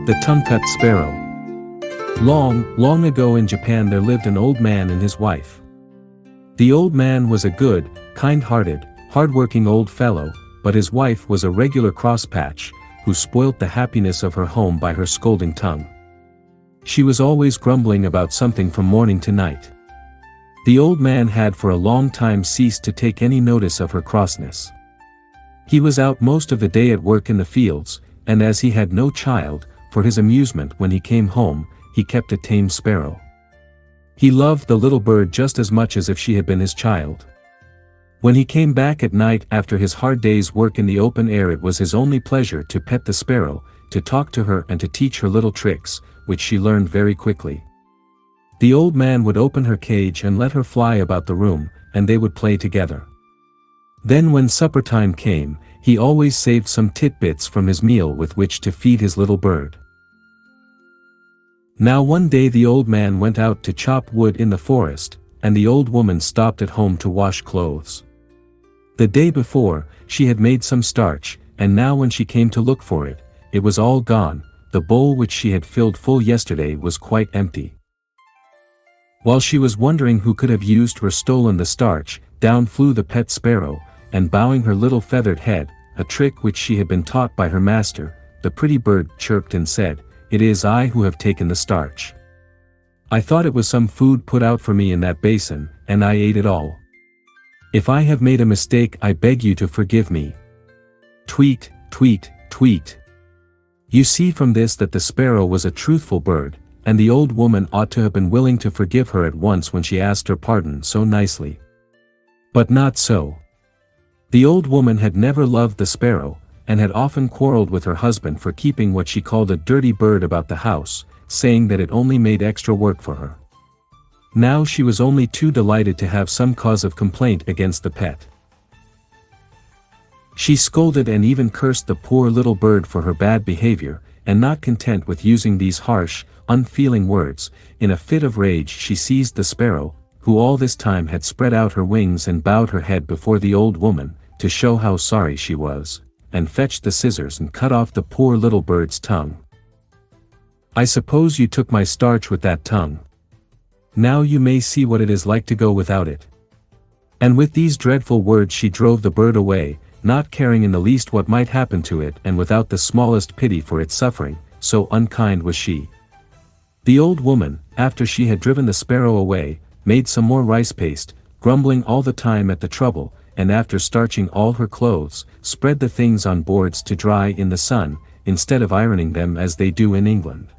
The Tongue-Cut Sparrow. Long, long ago in Japan there lived an old man and his wife. The old man was a good, kind-hearted, hard-working old fellow, but his wife was a regular crosspatch, who spoilt the happiness of her home by her scolding tongue. She was always grumbling about something from morning to night. The old man had for a long time ceased to take any notice of her crossness. He was out most of the day at work in the fields, and as he had no child, for his amusement when he came home, he kept a tame sparrow. He loved the little bird just as much as if she had been his child. When he came back at night after his hard day's work in the open air, it was his only pleasure to pet the sparrow, to talk to her and to teach her little tricks, which she learned very quickly. The old man would open her cage and let her fly about the room, and they would play together. Then when supper time came, he always saved some tidbits from his meal with which to feed his little bird. Now one day the old man went out to chop wood in the forest, and the old woman stopped at home to wash clothes. The day before, she had made some starch, and now when she came to look for it, it was all gone. The bowl which she had filled full yesterday was quite empty. While she was wondering who could have used or stolen the starch, down flew the pet sparrow, and bowing her little feathered head, a trick which she had been taught by her master, the pretty bird chirped and said, "It is I who have taken the starch. I thought it was some food put out for me in that basin, and I ate it all. If I have made a mistake, I beg you to forgive me." Tweet, tweet, tweet. You see from this that the sparrow was a truthful bird, and the old woman ought to have been willing to forgive her at once when she asked her pardon so nicely. But not so. The old woman had never loved the sparrow, and had often quarreled with her husband for keeping what she called a dirty bird about the house, saying that it only made extra work for her. Now she was only too delighted to have some cause of complaint against the pet. She scolded and even cursed the poor little bird for her bad behavior, and not content with using these harsh, unfeeling words, in a fit of rage she seized the sparrow, who all this time had spread out her wings and bowed her head before the old woman, to show how sorry she was, and fetched the scissors and cut off the poor little bird's tongue. "I suppose you took my starch with that tongue. Now you may see what it is like to go without it." And with these dreadful words she drove the bird away, not caring in the least what might happen to it and without the smallest pity for its suffering, so unkind was she. The old woman, after she had driven the sparrow away, made some more rice paste, grumbling all the time at the trouble, and after starching all her clothes, spread the things on boards to dry in the sun, instead of ironing them as they do in England.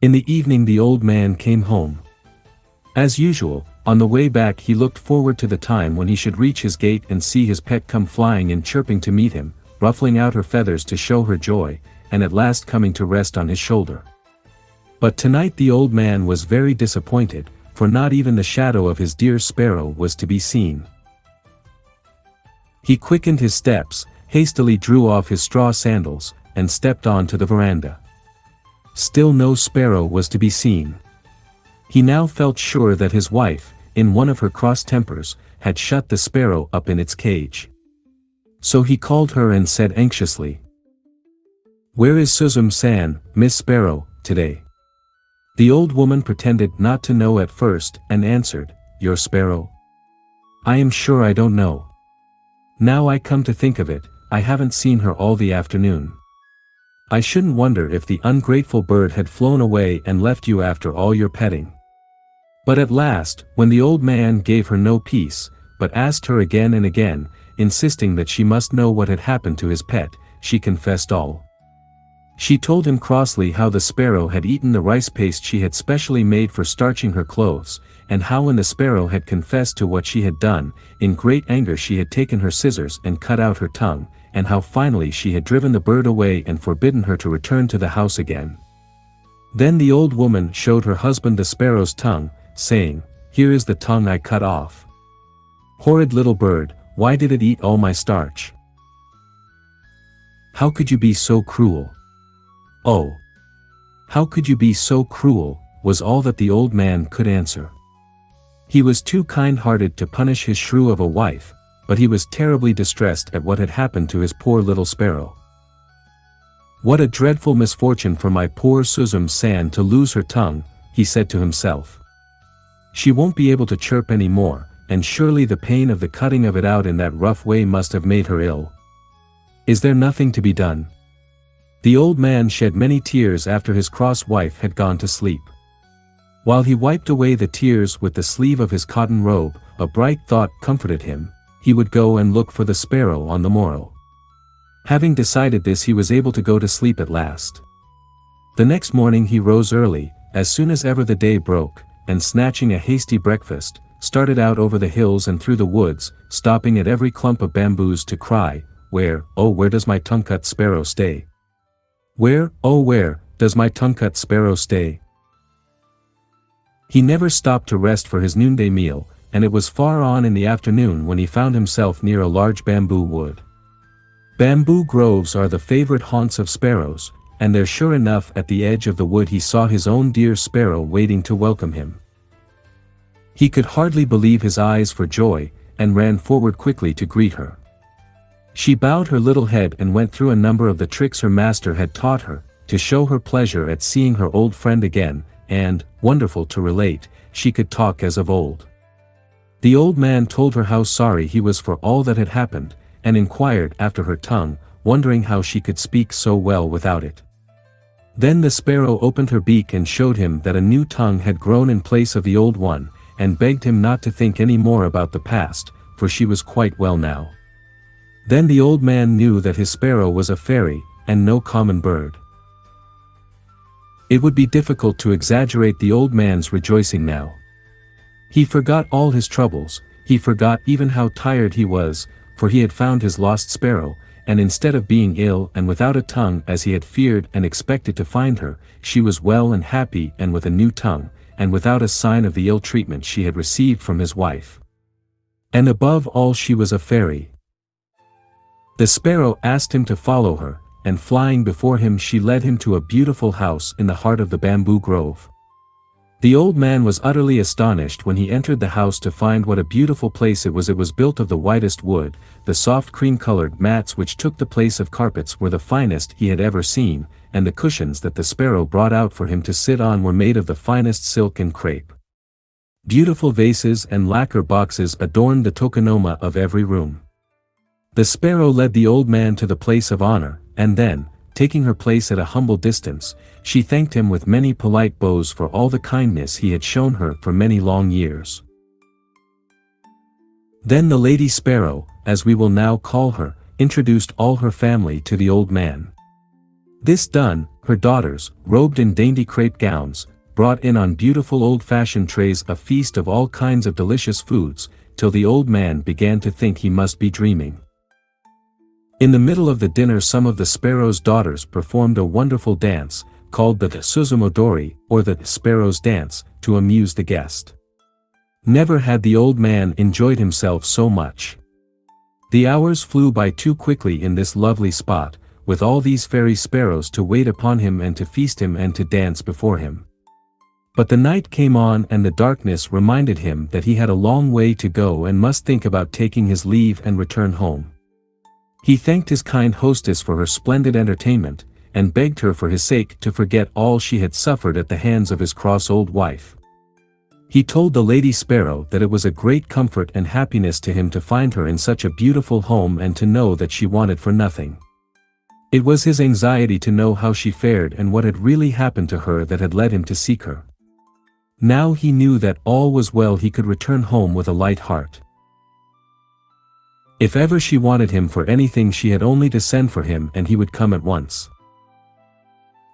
In the evening the old man came home. As usual, on the way back he looked forward to the time when he should reach his gate and see his pet come flying and chirping to meet him, ruffling out her feathers to show her joy, and at last coming to rest on his shoulder. But tonight the old man was very disappointed, for not even the shadow of his dear sparrow was to be seen. He quickened his steps, hastily drew off his straw sandals, and stepped on to the veranda. Still no sparrow was to be seen. He now felt sure that his wife, in one of her cross tempers, had shut the sparrow up in its cage. So he called her and said anxiously, "Where is Suzum-san, Miss Sparrow, today?" The old woman pretended not to know at first, and answered, "Your sparrow? I am sure I don't know. Now I come to think of it, I haven't seen her all the afternoon. I shouldn't wonder if the ungrateful bird had flown away and left you after all your petting." But at last, when the old man gave her no peace, but asked her again and again, insisting that she must know what had happened to his pet, she confessed all. She told him crossly how the sparrow had eaten the rice paste she had specially made for starching her clothes, and how when the sparrow had confessed to what she had done, in great anger she had taken her scissors and cut out her tongue, and how finally she had driven the bird away and forbidden her to return to the house again. Then the old woman showed her husband the sparrow's tongue, saying, "Here is the tongue I cut off. Horrid little bird, why did it eat all my starch? How could you be so cruel? Oh! How could you be so cruel?" was all that the old man could answer. He was too kind-hearted to punish his shrew of a wife, but he was terribly distressed at what had happened to his poor little sparrow. "What a dreadful misfortune for my poor Suzume-san to lose her tongue," he said to himself. "She won't be able to chirp any more, and surely the pain of the cutting of it out in that rough way must have made her ill. Is there nothing to be done?" The old man shed many tears after his cross wife had gone to sleep. While he wiped away the tears with the sleeve of his cotton robe, a bright thought comforted him: he would go and look for the sparrow on the morrow. Having decided this, he was able to go to sleep at last. The next morning he rose early, as soon as ever the day broke, and snatching a hasty breakfast, started out over the hills and through the woods, stopping at every clump of bamboos to cry, "Where, oh where does my tongue-cut sparrow stay? Where, oh where, does my tongue-cut sparrow stay?" He never stopped to rest for his noonday meal, and it was far on in the afternoon when he found himself near a large bamboo wood. Bamboo groves are the favorite haunts of sparrows, and there sure enough at the edge of the wood he saw his own dear sparrow waiting to welcome him. He could hardly believe his eyes for joy, and ran forward quickly to greet her. She bowed her little head and went through a number of the tricks her master had taught her, to show her pleasure at seeing her old friend again, and, wonderful to relate, she could talk as of old. The old man told her how sorry he was for all that had happened, and inquired after her tongue, wondering how she could speak so well without it. Then the sparrow opened her beak and showed him that a new tongue had grown in place of the old one, and begged him not to think any more about the past, for she was quite well now. Then the old man knew that his sparrow was a fairy, and no common bird. It would be difficult to exaggerate the old man's rejoicing now. He forgot all his troubles, he forgot even how tired he was, for he had found his lost sparrow, and instead of being ill and without a tongue as he had feared and expected to find her, she was well and happy and with a new tongue, and without a sign of the ill treatment she had received from his wife. And above all, she was a fairy. The sparrow asked him to follow her, and flying before him she led him to a beautiful house in the heart of the bamboo grove. The old man was utterly astonished when he entered the house to find what a beautiful place it was. It was built of the whitest wood, the soft cream-colored mats which took the place of carpets were the finest he had ever seen, and the cushions that the sparrow brought out for him to sit on were made of the finest silk and crepe. Beautiful vases and lacquer boxes adorned the tokonoma of every room. The sparrow led the old man to the place of honor, and then, taking her place at a humble distance, she thanked him with many polite bows for all the kindness he had shown her for many long years. Then the Lady Sparrow, as we will now call her, introduced all her family to the old man. This done, her daughters, robed in dainty crepe gowns, brought in on beautiful old-fashioned trays a feast of all kinds of delicious foods, till the old man began to think he must be dreaming. In the middle of the dinner some of the sparrow's daughters performed a wonderful dance, called the Suzumodori, or the Sparrow's Dance, to amuse the guest. Never had the old man enjoyed himself so much. The hours flew by too quickly in this lovely spot, with all these fairy sparrows to wait upon him and to feast him and to dance before him. But the night came on and the darkness reminded him that he had a long way to go and must think about taking his leave and return home. He thanked his kind hostess for her splendid entertainment, and begged her for his sake to forget all she had suffered at the hands of his cross old wife. He told the Lady Sparrow that it was a great comfort and happiness to him to find her in such a beautiful home and to know that she wanted for nothing. It was his anxiety to know how she fared and what had really happened to her that had led him to seek her. Now he knew that all was well, he could return home with a light heart. If ever she wanted him for anything she had only to send for him and he would come at once.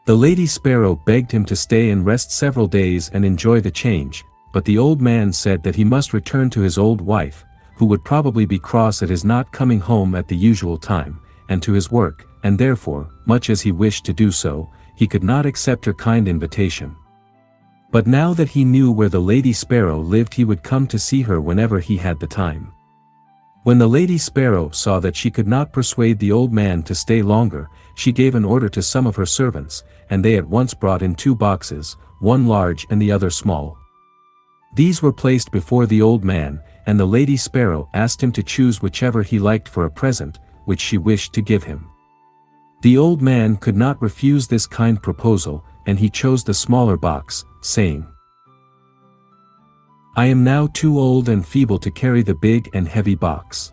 The Lady Sparrow begged him to stay and rest several days and enjoy the change, but the old man said that he must return to his old wife, who would probably be cross at his not coming home at the usual time, and to his work, and therefore, much as he wished to do so, he could not accept her kind invitation. But now that he knew where the Lady Sparrow lived he would come to see her whenever he had the time. When the Lady Sparrow saw that she could not persuade the old man to stay longer, she gave an order to some of her servants, and they at once brought in 2 boxes, one large and the other small. These were placed before the old man, and the Lady Sparrow asked him to choose whichever he liked for a present, which she wished to give him. The old man could not refuse this kind proposal, and he chose the smaller box, saying, "I am now too old and feeble to carry the big and heavy box.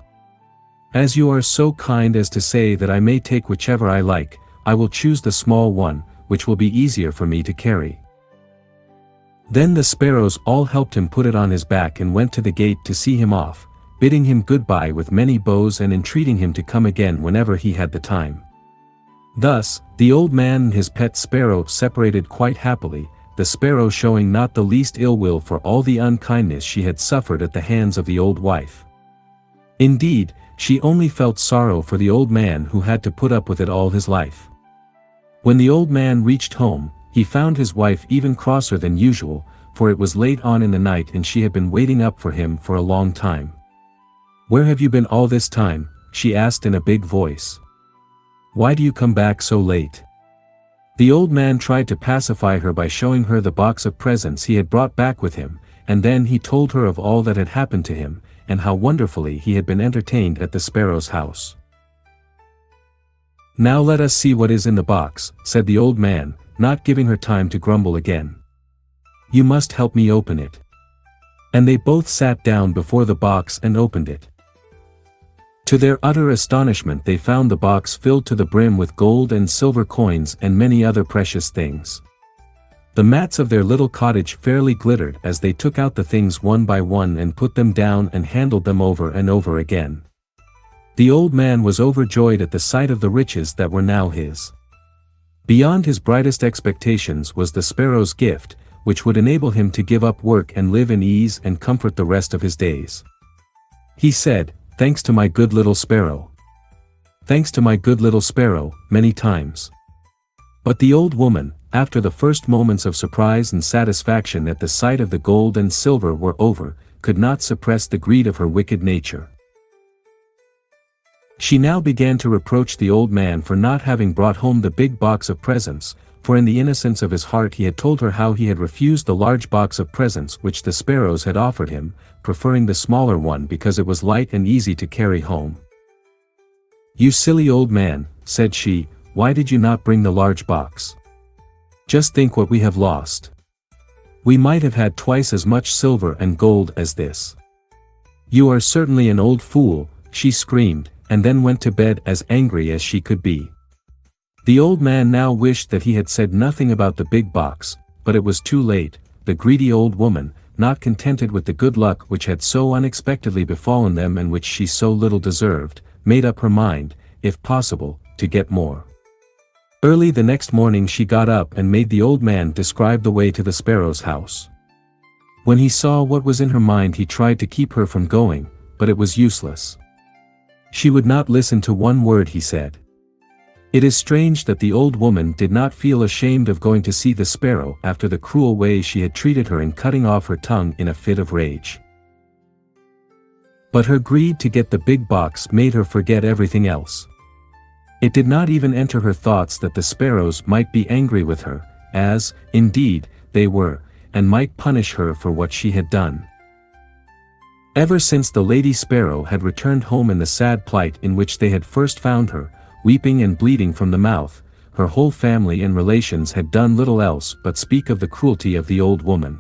As you are so kind as to say that I may take whichever I like, I will choose the small one, which will be easier for me to carry." Then the sparrows all helped him put it on his back and went to the gate to see him off, bidding him goodbye with many bows and entreating him to come again whenever he had the time. Thus, the old man and his pet sparrow separated quite happily, the sparrow showing not the least ill will for all the unkindness she had suffered at the hands of the old wife. Indeed, she only felt sorrow for the old man who had to put up with it all his life. When the old man reached home, he found his wife even crosser than usual, for it was late on in the night and she had been waiting up for him for a long time. "Where have you been all this time?" she asked in a big voice. "Why do you come back so late?" The old man tried to pacify her by showing her the box of presents he had brought back with him, and then he told her of all that had happened to him, and how wonderfully he had been entertained at the sparrow's house. "Now let us see what is in the box," said the old man, not giving her time to grumble again. "You must help me open it." And they both sat down before the box and opened it. To their utter astonishment they found the box filled to the brim with gold and silver coins and many other precious things. The mats of their little cottage fairly glittered as they took out the things one by one and put them down and handled them over and over again. The old man was overjoyed at the sight of the riches that were now his. Beyond his brightest expectations was the sparrow's gift, which would enable him to give up work and live in ease and comfort the rest of his days. He said, "Thanks to my good little sparrow. Thanks to my good little sparrow," many times. But the old woman, after the first moments of surprise and satisfaction at the sight of the gold and silver were over, could not suppress the greed of her wicked nature. She now began to reproach the old man for not having brought home the big box of presents, for in the innocence of his heart he had told her how he had refused the large box of presents which the sparrows had offered him, preferring the smaller one because it was light and easy to carry home. "You silly old man," said she, "why did you not bring the large box? Just think what we have lost. We might have had twice as much silver and gold as this." "You are certainly an old fool," she screamed, and then went to bed as angry as she could be. The old man now wished that he had said nothing about the big box, but it was too late. The greedy old woman, not contented with the good luck which had so unexpectedly befallen them and which she so little deserved, made up her mind, if possible, to get more. Early the next morning she got up and made the old man describe the way to the sparrow's house. When he saw what was in her mind he tried to keep her from going, but it was useless. She would not listen to one word he said. It is strange that the old woman did not feel ashamed of going to see the sparrow after the cruel way she had treated her in cutting off her tongue in a fit of rage. But her greed to get the big box made her forget everything else. It did not even enter her thoughts that the sparrows might be angry with her, as, indeed, they were, and might punish her for what she had done. Ever since the Lady Sparrow had returned home in the sad plight in which they had first found her, weeping and bleeding from the mouth, her whole family and relations had done little else but speak of the cruelty of the old woman.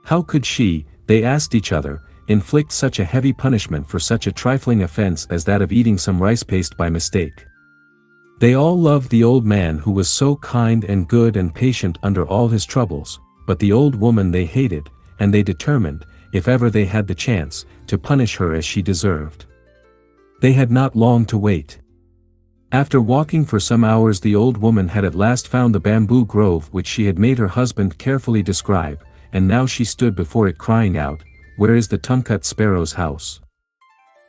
How could she, they asked each other, inflict such a heavy punishment for such a trifling offense as that of eating some rice paste by mistake? They all loved the old man who was so kind and good and patient under all his troubles, but the old woman they hated, and they determined, if ever they had the chance, to punish her as she deserved. They had not long to wait. After walking for some hours the old woman had at last found the bamboo grove which she had made her husband carefully describe, and now she stood before it crying out, "Where is the tongue-cut sparrow's house?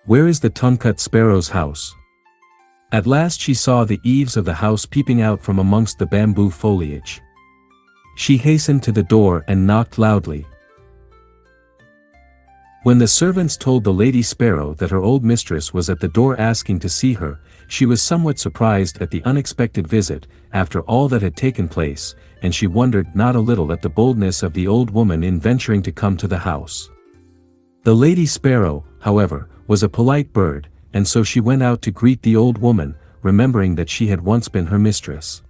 Where is the tongue-cut sparrow's house?" At last she saw the eaves of the house peeping out from amongst the bamboo foliage. She hastened to the door and knocked loudly. When the servants told the Lady Sparrow that her old mistress was at the door asking to see her, she was somewhat surprised at the unexpected visit, after all that had taken place, and she wondered not a little at the boldness of the old woman in venturing to come to the house. The Lady Sparrow, however, was a polite bird, and so she went out to greet the old woman, remembering that she had once been her mistress.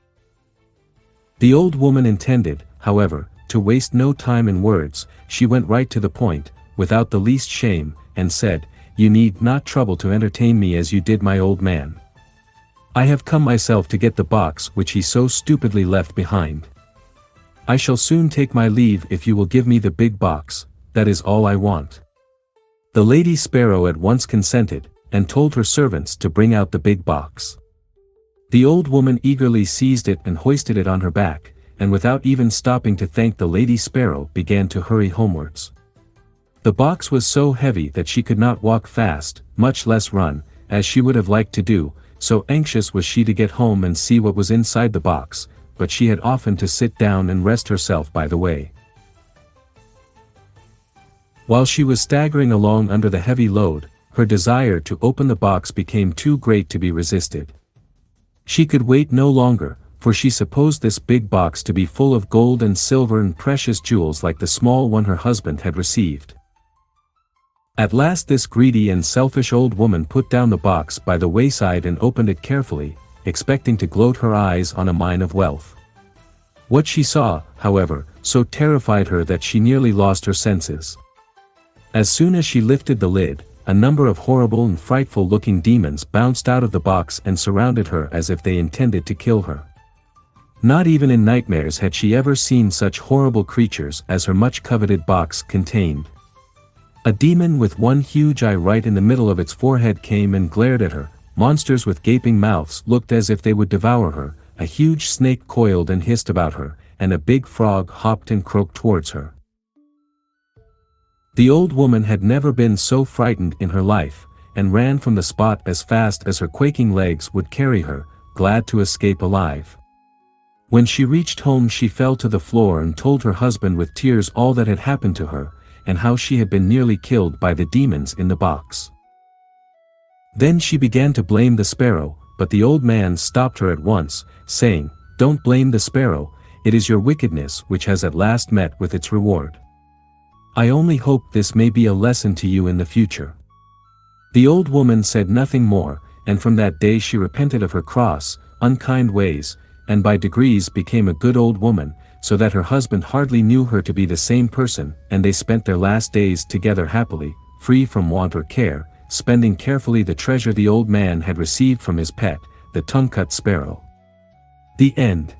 The old woman intended, however, to waste no time in words. She went right to the point, without the least shame, and said, "You need not trouble to entertain me as you did my old man. I have come myself to get the box which he so stupidly left behind. I shall soon take my leave if you will give me the big box, that is all I want." The Lady Sparrow at once consented, and told her servants to bring out the big box. The old woman eagerly seized it and hoisted it on her back, and without even stopping to thank the Lady Sparrow began to hurry homewards. The box was so heavy that she could not walk fast, much less run, as she would have liked to do, so anxious was she to get home and see what was inside the box, but she had often to sit down and rest herself by the way. While she was staggering along under the heavy load, her desire to open the box became too great to be resisted. She could wait no longer, for she supposed this big box to be full of gold and silver and precious jewels like the small one her husband had received. At last this greedy and selfish old woman put down the box by the wayside and opened it carefully, expecting to gloat her eyes on a mine of wealth. What she saw, however, so terrified her that she nearly lost her senses. As soon as she lifted the lid, a number of horrible and frightful-looking demons bounced out of the box and surrounded her as if they intended to kill her. Not even in nightmares had she ever seen such horrible creatures as her much-coveted box contained. A demon with one huge eye right in the middle of its forehead came and glared at her. Monsters with gaping mouths looked as if they would devour her. A huge snake coiled and hissed about her, and a big frog hopped and croaked towards her. The old woman had never been so frightened in her life, and ran from the spot as fast as her quaking legs would carry her, glad to escape alive. When she reached home she fell to the floor and told her husband with tears all that had happened to her, and how she had been nearly killed by the demons in the box. Then she began to blame the sparrow, but the old man stopped her at once, saying, "Don't blame the sparrow, it is your wickedness which has at last met with its reward. I only hope this may be a lesson to you in the future." The old woman said nothing more, and from that day she repented of her cross, unkind ways, and by degrees became a good old woman, so that her husband hardly knew her to be the same person, and they spent their last days together happily, free from want or care, spending carefully the treasure the old man had received from his pet, the tongue-cut sparrow. The end.